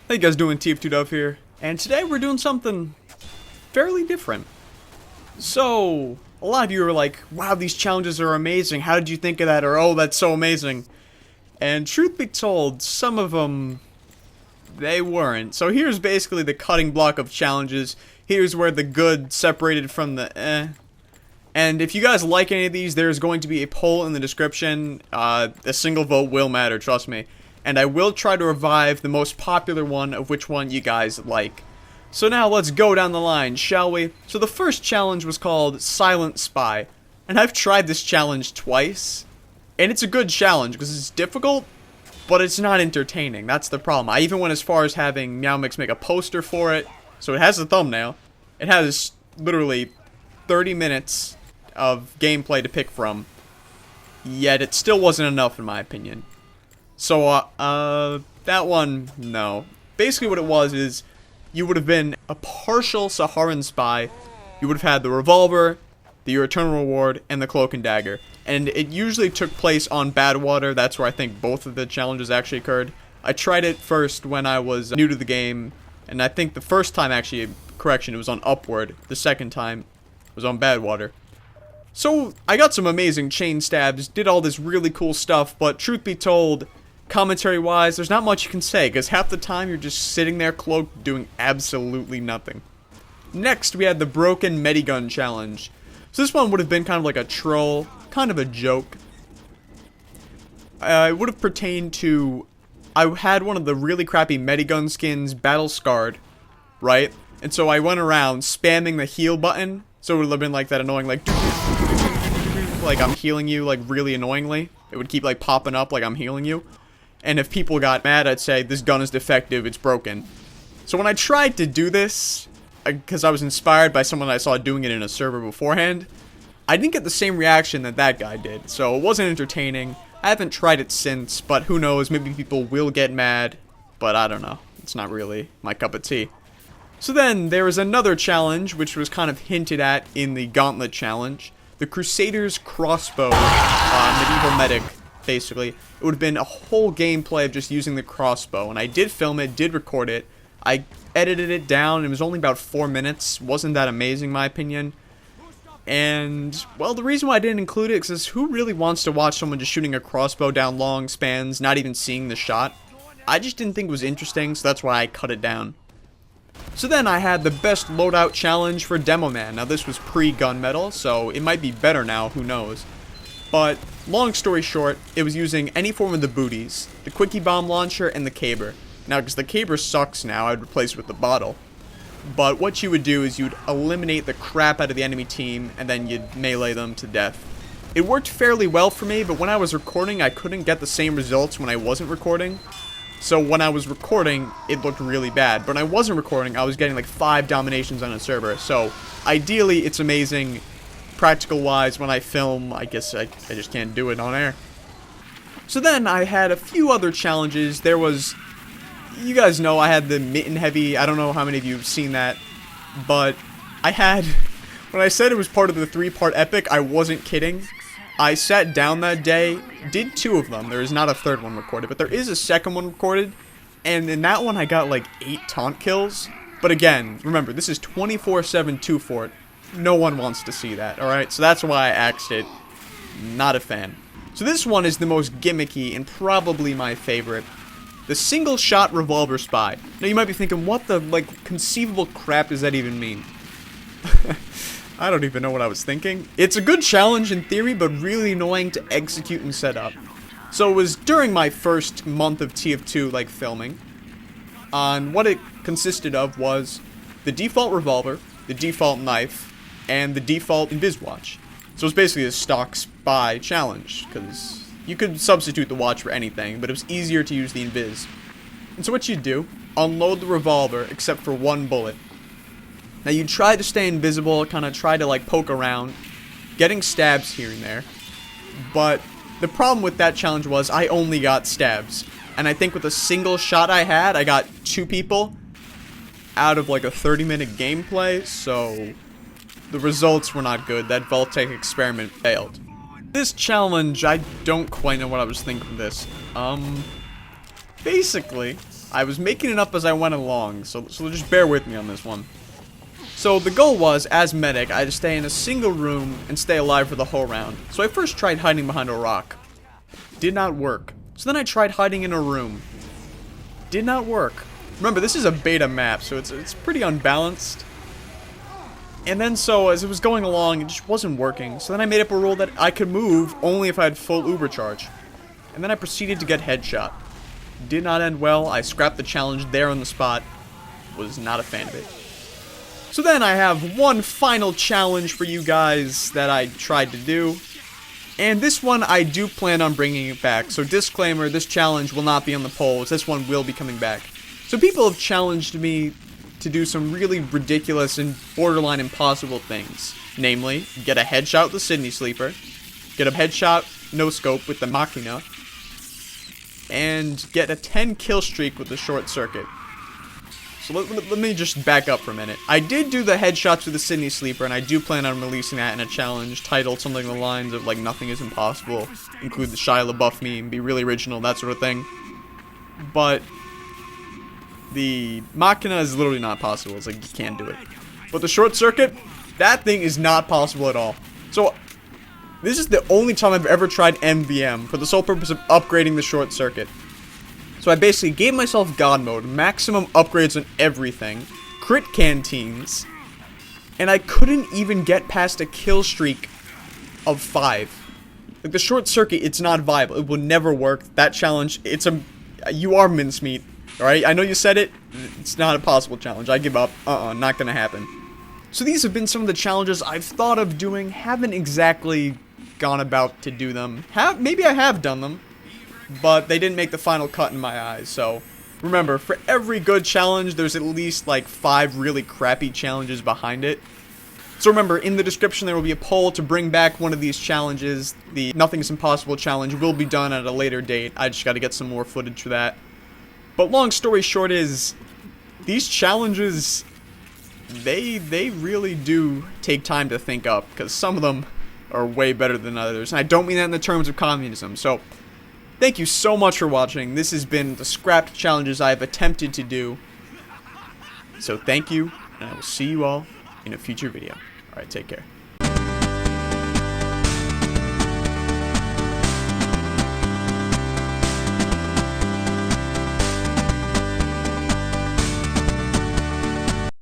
Hey guys, doing TF2 Dove here, and today we're doing something fairly different. So, a lot of you are like, wow, these challenges are amazing, how did you think of that, or oh, that's so amazing. And truth be told, some of them, they weren't. So here's basically the cutting block of challenges. Here's where the good separated from the eh. And if you guys like any of these, there's going to be a poll in the description. A single vote will matter, trust me. And I will try to revive the most popular one of which one you guys like. So now let's go down the line, shall we? So the first challenge was called Silent Spy. And I've tried this challenge twice. And it's a good challenge because it's difficult, but it's not entertaining. That's the problem. I even went as far as having Meowmix make a poster for it. So it has a thumbnail. It has literally 30 minutes of gameplay to pick from. Yet it still wasn't enough in my opinion. So, that one, no. Basically what it was is, you would have been a partial Saharan spy. You would have had the revolver, the Your Eternal Reward, and the Cloak and Dagger. And it usually took place on Badwater. That's where I think both of the challenges actually occurred. I tried it first when I was new to the game. And I think the first time actually, correction, it was on Upward. The second time was on Badwater. So, I got some amazing chain stabs, did all this really cool stuff, but truth be told, commentary-wise, there's not much you can say, because half the time you're just sitting there cloaked doing absolutely nothing. Next, we had the Broken Medigun Challenge. So this one would have been kind of like a troll, kind of a joke. It would have pertained to, I had one of the really crappy Medigun skins battle scarred, right? And so I went around spamming the heal button, so it would have been like that annoying, like I'm healing you, like really annoyingly. It would keep like popping up like I'm healing you. And if people got mad, I'd say, this gun is defective, it's broken. So when I tried to do this, because I was inspired by someone I saw doing it in a server beforehand, I didn't get the same reaction that that guy did. So it wasn't entertaining. I haven't tried it since, but who knows, maybe people will get mad. But I don't know. It's not really my cup of tea. So then, there was another challenge, which was kind of hinted at in the Gauntlet Challenge. The Crusader's Crossbow, Medieval Medic. Basically, it would have been a whole gameplay of just using the crossbow, and I did film it, did record it. I edited it down, it was only about 4 minutes, wasn't that amazing in my opinion. And, well, the reason why I didn't include it is who really wants to watch someone just shooting a crossbow down long spans, not even seeing the shot? I just didn't think it was interesting, so that's why I cut it down. So then I had the best loadout challenge for Demo Man. Now this was pre-gunmetal, so it might be better now, who knows. But, long story short, it was using any form of the booties, the Quickie Bomb Launcher, and the Caber. Now, because the Caber sucks now, I'd replace it with the bottle. But what you would do is you'd eliminate the crap out of the enemy team, and then you'd melee them to death. It worked fairly well for me, but when I was recording, I couldn't get the same results when I wasn't recording. So when I was recording, it looked really bad. But when I wasn't recording, I was getting like 5 dominations on a server. So, ideally, it's amazing. Practical wise, when I film, I guess I just can't do it on air. So then I had a few other challenges. There was, you guys know, I had the Mitten Heavy. I don't know how many of you have seen that, but I had, when I said it was part of the 3-part epic, I wasn't kidding. I sat down that day, did 2 of them. There is not a third one recorded, but there is a second one recorded, and in that one I got like 8 taunt kills. But again, remember, this is 24/7 2 fort. No one wants to see that, alright? So that's why I axed it. Not a fan. So this one is the most gimmicky and probably my favorite. The Single Shot Revolver Spy. Now you might be thinking, what the, like, conceivable crap does that even mean? I don't even know what I was thinking. It's a good challenge in theory, but really annoying to execute and set up. So it was during my first month of TF2, like, filming. And what it consisted of was the default revolver, the default knife, and the default Invis Watch. So it's basically a stock spy challenge, because you could substitute the watch for anything, but it was easier to use the Invis. And so what you'd do, unload the revolver, except for 1 bullet. Now you'd try to stay invisible, kind of try to like poke around, getting stabs here and there. But the problem with that challenge was I only got stabs. And I think with a single shot I had, I got 2 people out of like a 30-minute gameplay, so the results were not good. That Voltec experiment failed. This challenge, I don't quite know what I was thinking of this. Basically, I was making it up as I went along, so just bear with me on this one. So the goal was, as medic, I had to stay in a single room and stay alive for the whole round. So I first tried hiding behind a rock. Did not work. So then I tried hiding in a room. Did not work. Remember, this is a beta map, so it's pretty unbalanced. And then so, as it was going along, it just wasn't working. So then I made up a rule that I could move only if I had full uber charge. And then I proceeded to get headshot. Did not end well. I scrapped the challenge there on the spot. Was not a fan of it. So then I have one final challenge for you guys that I tried to do. And this one I do plan on bringing it back. So disclaimer, this challenge will not be on the polls. This one will be coming back. So people have challenged me to do some really ridiculous and borderline impossible things. Namely, get a headshot with the Sydney Sleeper, get a headshot no scope with the Machina, and get a 10 kill streak with the Short Circuit. So let me just back up for a minute. I did do the headshots with the Sydney Sleeper, and I do plan on releasing that in a challenge titled something along the lines of, like, Nothing is Impossible. Include the Shia LaBeouf meme, be really original, that sort of thing. But the Machina is literally not possible. It's like, you can't do it. But the Short Circuit, that thing is not possible at all. So, this is the only time I've ever tried MVM for the sole purpose of upgrading the Short Circuit. So I basically gave myself God mode, maximum upgrades on everything, crit canteens, and I couldn't even get past a kill streak of 5. Like, the Short Circuit, it's not viable. It will never work. That challenge, you are mincemeat, alright? I know you said it. It's not a possible challenge. I give up. Not gonna happen. So these have been some of the challenges I've thought of doing. Haven't exactly gone about to do them. Maybe I have done them, but they didn't make the final cut in my eyes. So remember, for every good challenge, there's at least like 5 really crappy challenges behind it. So remember, in the description there will be a poll to bring back one of these challenges. The Nothing's Impossible challenge will be done at a later date. I just got to get some more footage for that. But long story short is, these challenges, they really do take time to think up, because some of them are way better than others. And I don't mean that in the terms of communism. So thank you so much for watching. This has been the scrapped challenges I have attempted to do. So thank you, and I will see you all in a future video. Alright, take care.